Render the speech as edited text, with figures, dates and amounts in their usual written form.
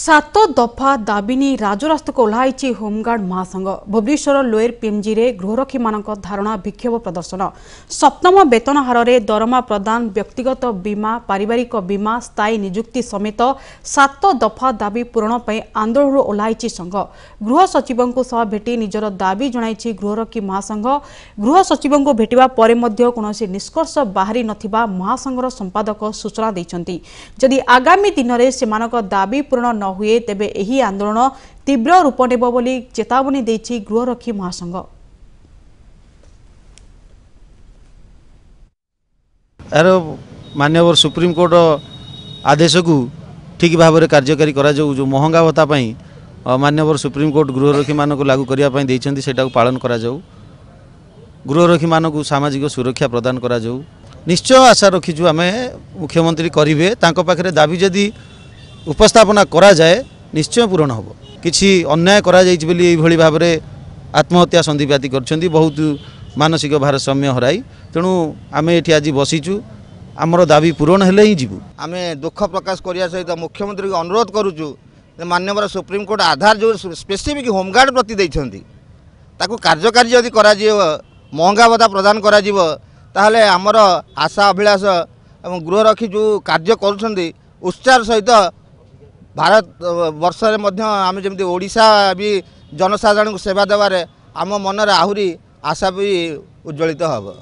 सात दफा दाबिनी राजरास्त को ओह्लाई होमगार्ड महासंघ भुवनेश्वर लोयर पीएमजी रे गृहरक्षी मानक धारणा विक्षोभ प्रदर्शन सप्तम वेतन हार में दरमा प्रदान व्यक्तिगत बीमा पारिवारिक बीमा स्थायी नियुक्ति समेत सात दफा दाबी पूरण पर आंदोलन ओह्लाई संघ गृह सचिव भेटी निजर दाबी जणाई गृहरक्षी महासंघ गृह सचिव भेटा पर कौन निष्कर्ष बाहरी नथिबा महासंघर संपादक सूचना देइछन्ति। जदि आगामी दिन में सेमानक दाबी पूरण न हुए तेबे एही आंदोलन तीव्र रूप नेब बोली चेतावनी देछि गृहरक्षी महासंघ। माननीय सुप्रीम कोर्ट आदेश को ठीक भाव में कार्यकारी करा जो महंगा भत्ता माननीय सुप्रीम कोर्ट गृहरक्षी मान को लागू करने से पालन करा गृहरक्षी मान को सामाजिक सुरक्षा प्रदान करा निश्चय आशा रखीचु आम मुख्यमंत्री करेंगे पाखे दाबी जदि उपस्थापना करा जाए निश्चय पूरण हम किसी अन्याय करा जाइछि बोली एभली भाव में आत्महत्या संधिपाती कर बहुत मानसिक भारसाम्य हराई तेणु आम ये आज बसीचु आमर दाबी पूरण हेले ही जीवु। आम दुख प्रकाश करने सहित मुख्यमंत्री को अनुरोध करुचु माननीय सुप्रीम कोर्ट आधार जो स्पेसिफिक होमगार्ड प्रति देइछन्ति ताकू कार्यकारी जदि करा महंगा भत्ता प्रदान करा ताहले आमर आशा अभिलाष एवं गृहरक्षी जो कार्य करुछन्ति उत्साह सहित भारत वर्ष में आम जमी ओडिशा भी जनसाधारण को सेवा देवारे आम मनरे आहुरी आशा भी उज्ज्वलित हब।